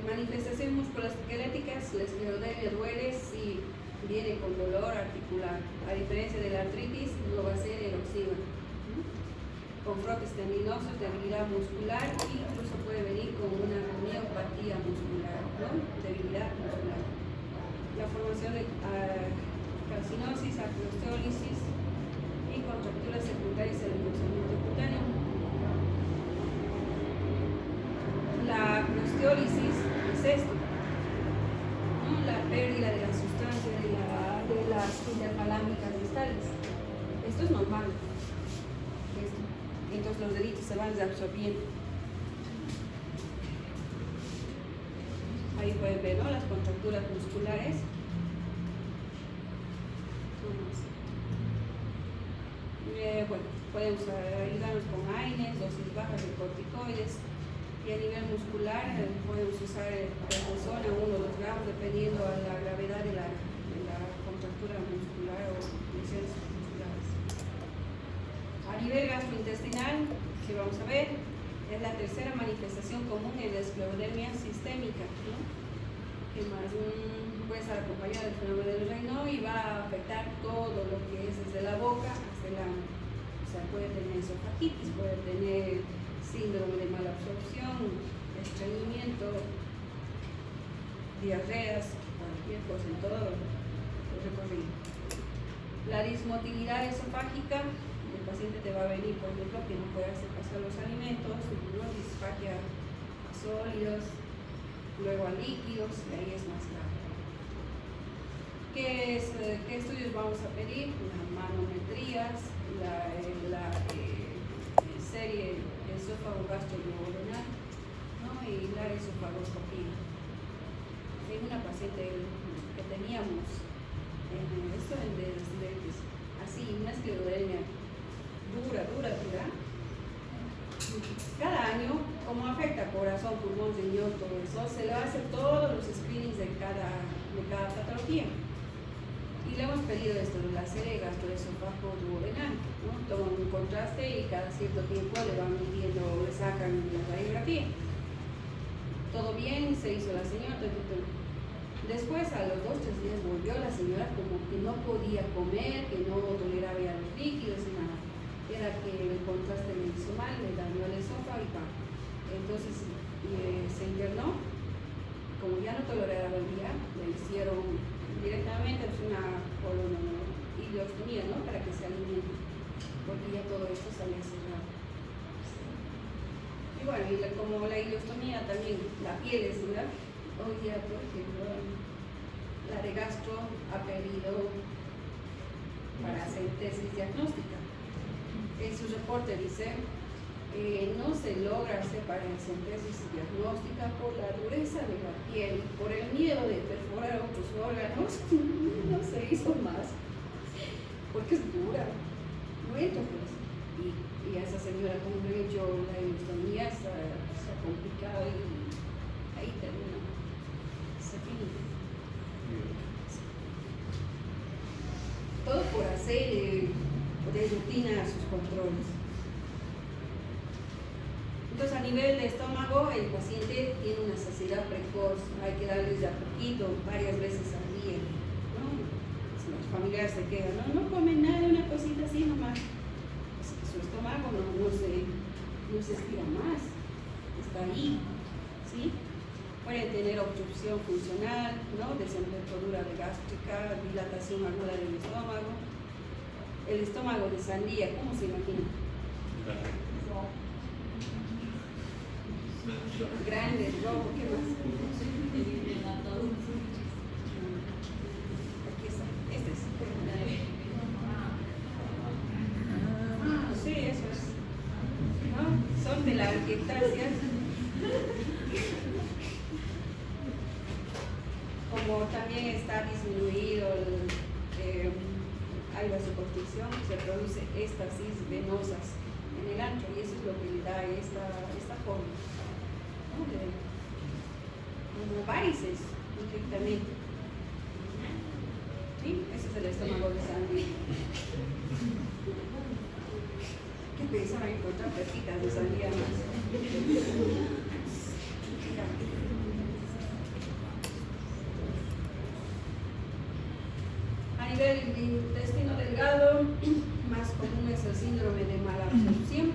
Manifestaciones musculoesqueléticas, la esclerodermia duele si viene con dolor articular. A diferencia de la artritis, no va a ser erosiva. Con frotes tendinosos, debilidad muscular, e incluso puede venir con una miopatía muscular, ¿no? Debilidad muscular. La formación de carcinosis, acrosteólisis y contracturas secundarias en el engrosamiento cutáneo. La acrosteólisis es esto, ¿no? La pérdida de la sustancia de las interfalámicas distales. Esto es normal. Entonces los deditos se van reabsorbiendo. Ahí pueden ver, ¿no? Las contracturas musculares. Bueno, podemos ayudarnos con AINES, dosis bajas de corticoides. Y a nivel muscular podemos usar prednisona 1 o 2 gramos dependiendo a la gravedad de la contractura muscular o lesiones musculares. A nivel gastrointestinal, que vamos a ver, es la tercera manifestación común en la esclerodermia sistémica, ¿no? Que más puede estar acompañada del fenómeno del Raynaud y va a afectar todo lo que es desde la boca hasta el ano. O sea, puede tener esofagitis, puede tener síndrome de mala absorción, estreñimiento, diarreas, cualquier cosa en todo el recorrido. La dismotilidad esofágica, el paciente te va a venir, por ejemplo, que no puede hacer pasar los alimentos, ¿no? Disfagia a sólidos, luego a líquidos, y ahí es más grave. ¿Qué estudios vamos a pedir? Las manometrías, la serie esófago gastroduodenal, ¿no? Y la esofagoscopía. En una paciente que teníamos esto en así, una esclerodermia dura, cada año, como afecta corazón, pulmón, riñón, todo eso, se le hace todos los screenings de cada patología. Y le hemos pedido esto de la serie gastroesofágico duodenal, ¿no? Toman un contraste y cada cierto tiempo le van midiendo, le sacan la radiografía. Todo bien, se hizo la señora. Después, a los 2 o 3 días, volvió la señora como que no podía comer, que no toleraba ya los líquidos y nada. Era que el contraste le hizo mal, le dañó el esófago y pan. Entonces se internó. Como ya no toleraba el día, le hicieron directamente una ileostomía, ¿no? Para que se alimente, porque ya todo esto salía cerrado. Y bueno, como la ileostomía también, la piel es dura, hoy día, por ejemplo, la de gastro ha pedido para hacer tesis diagnóstica. En su reporte dice, no se logra hacer para tesis diagnóstica por la dureza de la piel, por el miedo de perforar otros órganos, no se hizo más, porque es dura. Bueno, pues, y a esa señora, como le he dicho, la ileostomía se ha complicado y ahí termina. Se finita. Todo por hacer de rutina sus controles. Entonces, a nivel de estómago, el paciente tiene una saciedad precoz, hay que darles de a poquito, varias veces al día, ¿no? Si los familiares se quedan, no comen nada, una cosita así nomás, pues su estómago no se estira más, está ahí, ¿sí? Pueden tener obstrucción funcional, ¿no? Desembocadura de gástrica, dilatación aguda del estómago. El estómago de sandía, ¿cómo se imagina? Grande, rojo, ¿qué más? Aquí está, este es. Sí, eso es. ¿No? Son de la arquetáceas. Como también está disminuido hay vasoconstricción, se produce éstasis venosas en el ancho y eso es lo que le da esta forma, ¿no? Como varices, directamente. ¿Sí? Ese es el estómago de sangre. ¿Qué pensaban encontrar pepitas de sandía más? A nivel de intestino delgado, más común es el síndrome de mala absorción.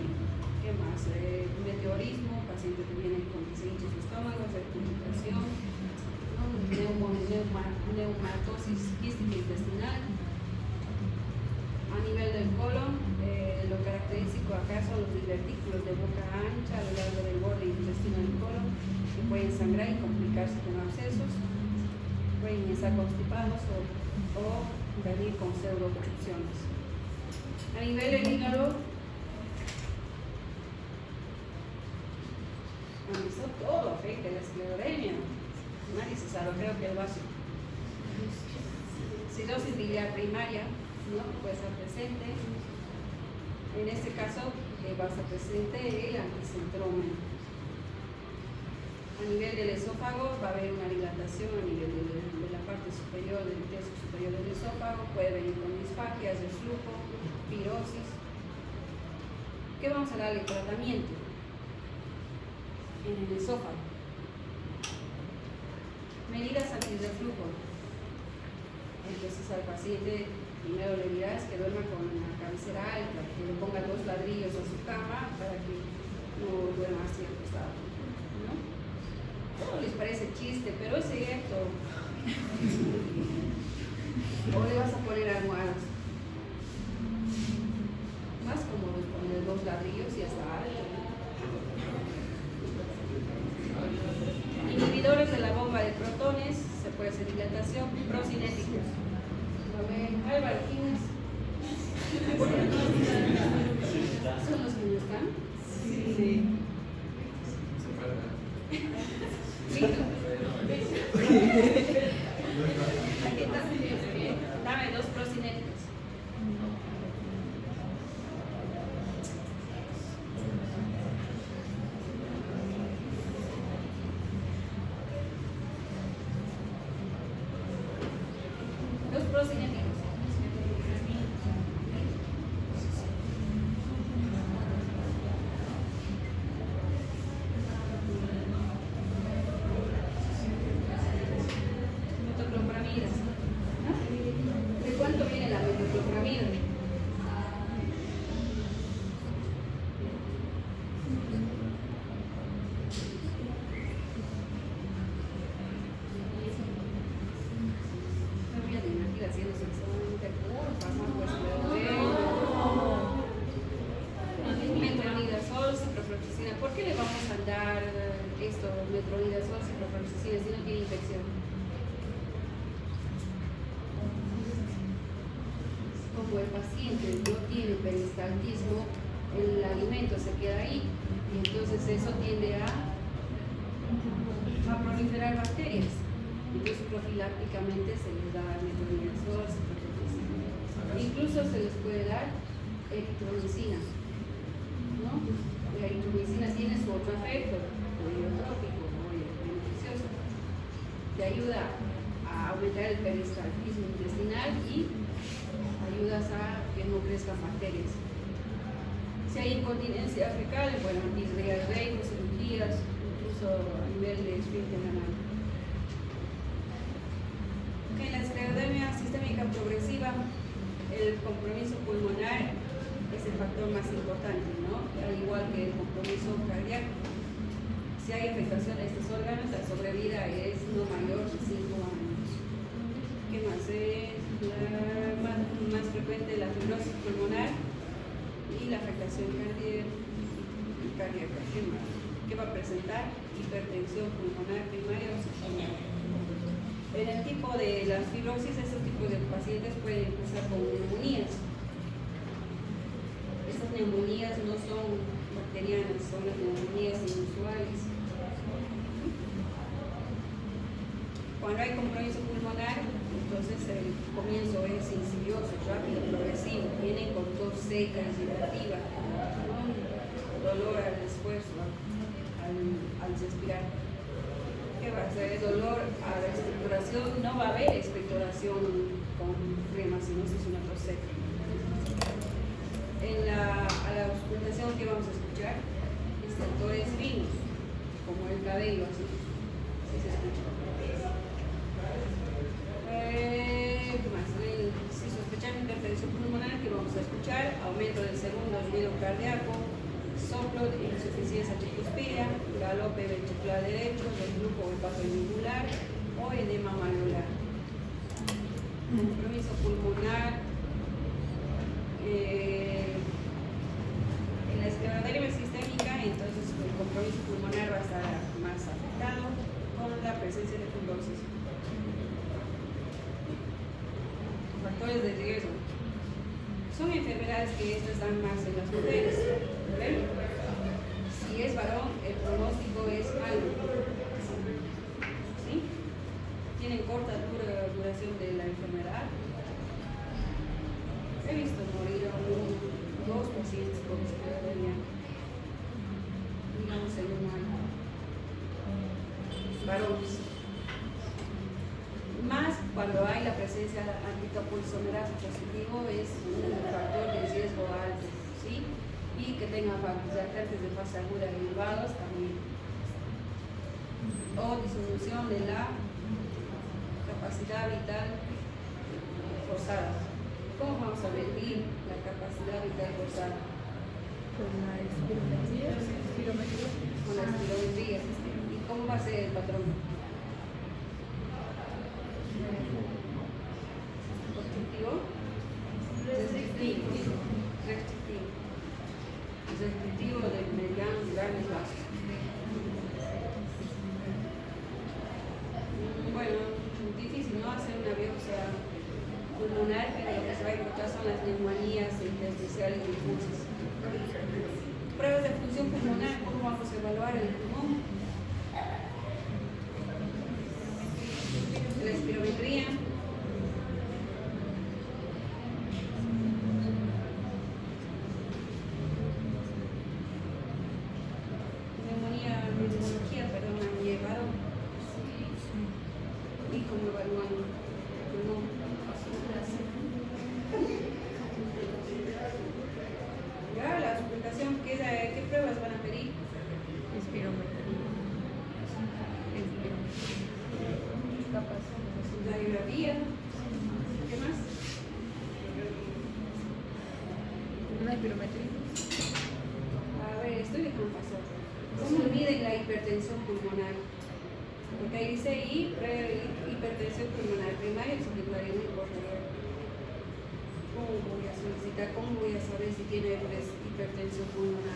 ¿Qué más? Meteorismo, paciente que viene con que se hincha su estómago, recuperación, ¿no? Neumatosis quística intestinal. A nivel del colon, lo característico acá son los divertículos de boca ancha a lo largo del borde intestino del colon, que pueden sangrar y complicarse con abscesos, pueden estar constipados o venir con pseudoobstrucciones. A nivel del hígado, eso todo afecta la esclerodermia. Nadie se sabe, creo que el vaso. Cirrosis biliar primaria, ¿no? Puede estar presente. En este caso, va a estar presente el anticentroma. A nivel del esófago va a haber una dilatación a nivel de la parte superior, del tercio superior del esófago, puede venir con disfagias, reflujo, pirosis. ¿Qué vamos a darle tratamiento? En el esófago. Medidas antirreflujo. Entonces al paciente primero le dirás que duerma con la cabecera alta, que le ponga 2 ladrillos a su cama para que no duerma así acostado, ¿no? Todo les parece chiste, pero es cierto. O le vas a poner almohadas. Más cómodo poner 2 ladrillos y hasta alto. Inhibidores de la bomba de protones, se puede hacer dilatación, procinéticos. A ver, Álvaro, ¿quién es? ¿Son los que no están? Sí. Aquí está. Dame 2 procinéticos. procinéticos. Metoclopramidas. ¿No? ¿De cuánto viene la metoclopramida? No voy a divertir haciendo sexualmente alcohol, metronidazol, ciprofloxacina. ¿Por qué le vamos a dar esto, metronidazol, ciprofloxacina, si no tiene infección? Como el paciente no tiene peristaltismo, el alimento se queda ahí y entonces eso tiende a proliferar bacterias. Entonces profilácticamente se les da metronidazol, ciprofloxacina. Incluso se les puede dar eritromicina, ¿no? La eritromicina tiene su otro efecto, poliotrópico, muy beneficioso. Te ayuda a aumentar el peristaltismo intestinal y ayudas a que no crezcan bacterias. Si hay incontinencia fecal, bueno, disdiarrea, cirugías, incluso a nivel de esfínter anal. En la esclerodermia sistémica progresiva, el compromiso pulmonar es el factor más importante, ¿no? Al igual que el compromiso cardíaco. Si hay afectación a estos órganos, la sobrevida es no mayor de 5 años. ¿Qué más? Más frecuente la fibrosis pulmonar y la afectación cardíaca. ¿Qué va a presentar? Hipertensión pulmonar primaria o secundaria. En el tipo de las fibrosis, estos tipos de pacientes pueden empezar con neumonías. Estas neumonías no son bacterianas, son las neumonías inusuales. Cuando hay compromiso pulmonar, entonces el comienzo es insidioso, rápido, progresivo. Vienen con tos seca, irritativa, dolor al esfuerzo, al respirar. ¿Qué va a ser? Dolor a la expectoración. No va a haber expectoración con flema, sino si es una tos seca. A la auscultación que vamos a escuchar, extractores finos, como el cabello, así se escucha. Si sospechamos hipertensión pulmonar, que vamos a escuchar, aumento del segundo ruido cardíaco, soplo de insuficiencia tricuspidia, galope ventricular derecho, reflujo o paso yugular o edema malular. Compromiso pulmonar. En la esclerodermia sistémica, entonces el compromiso pulmonar va a estar más afectado con la presencia de fibrosis. Factores de riesgo. Son enfermedades que estas dan más en las mujeres. ¿Ven? Si es varón, el pronóstico es malo. ¿Sí? Tienen corta duración de la enfermedad. He visto morir a dos pacientes con esclerodermia, digamos en un año. Varones. Más cuando hay la presencia de antitopoisomerasa positivo, es un factor de riesgo alto, ¿sí? Y que tenga factores de fase aguda elevados también. O disminución de la capacidad vital forzada. ¿Cómo vamos a medir la capacidad vital forzada? Con la espirometría. Con la espirometría. ¿Y cómo va a ser el patrón? ¿Obstructivo? Restrictivo. Restrictivo de medianos y grandes vasos. Bueno, difícil, ¿no? Hacer una biopsia pulmonar, pero lo que se va a encontrar son las neumonías intersticiales difusas. Pruebas de función pulmonar, ¿cómo vamos a evaluar el pulmón? La espirometría. Neumología, perdón, han llevado. ¿Y cómo evalúan el pulmón? hipertensión pulmonar. Porque ahí dice hipertensión pulmonar primaria y secundaria, no importa. ¿Cómo voy a solicitar? ¿Cómo voy a saber si tiene hipertensión pulmonar?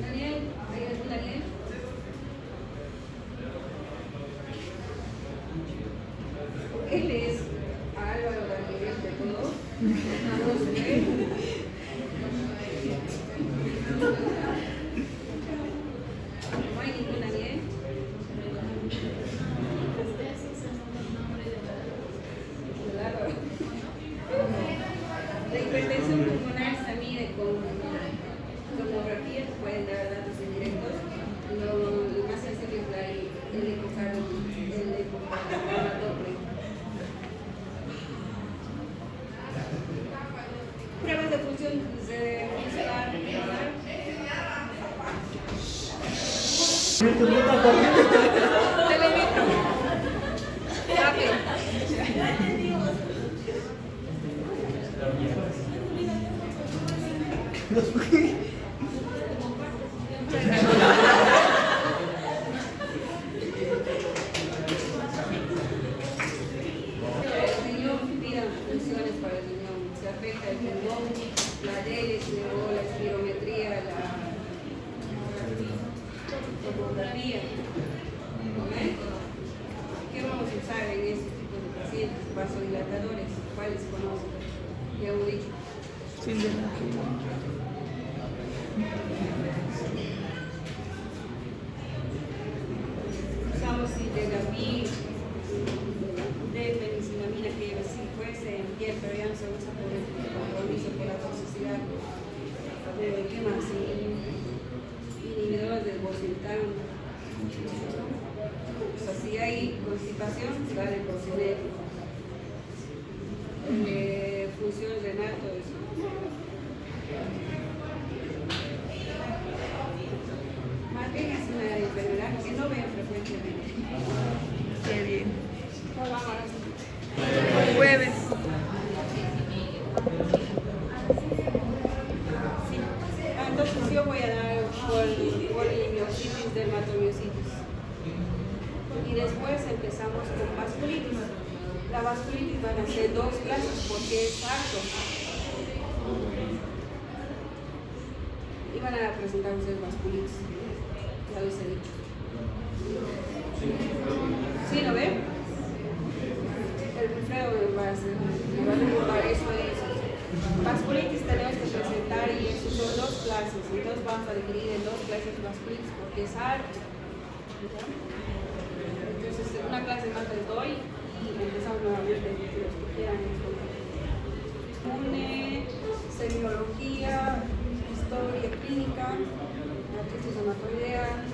Daniel, ¿hay algún Daniel? Él es Álvaro Daniel de todo. No sé. No hay ningún Daniel. Claro. La hipertensión pulmonar se mide con tomografía, pueden dar datos indirectos. Lo más sencillo es dar el ecocardiograma doble. Pruebas de función funcional. Telemetro. Rápido. El riñón pida funciones para el riñón. Se afecta el pulmón, la diálisis, la espirometría, la tomografía. ¿Ok? ¿Qué vamos a usar en este tipo de pacientes? Vasodilatadores. ¿Cuáles conocen? Ya hemos dicho. Usamos sildenafil, de penicillamina, que si fuese en piel, pero ya no se usa por el compromiso, por la toxicidad. ¿Qué más? Inhibidores del bosentan. O sea, si hay constipación, se da el Procinet. Función renal, todo eso. Más bien es una enfermedad que no ven frecuentemente. Qué bien. No vamos a Jueves. Sí. Entonces yo voy a dar polimiositis, dermatomiositis. Y después empezamos con vasculitis. La vasculitis van a ser 2 clases porque es harto. Y van a presentar ustedes vasculitis. Ya les he dicho. ¿Sí lo ven? El refreo va a ser, me va a recordar eso de eso. Vasculitis tenemos que presentar y eso son 2 clases. Entonces vamos a dividir en 2 clases de vasculitis porque es harto. Entonces una clase más les doy y empezamos nuevamente los que quieran. Semiología, historia clínica, matriz hematoidea,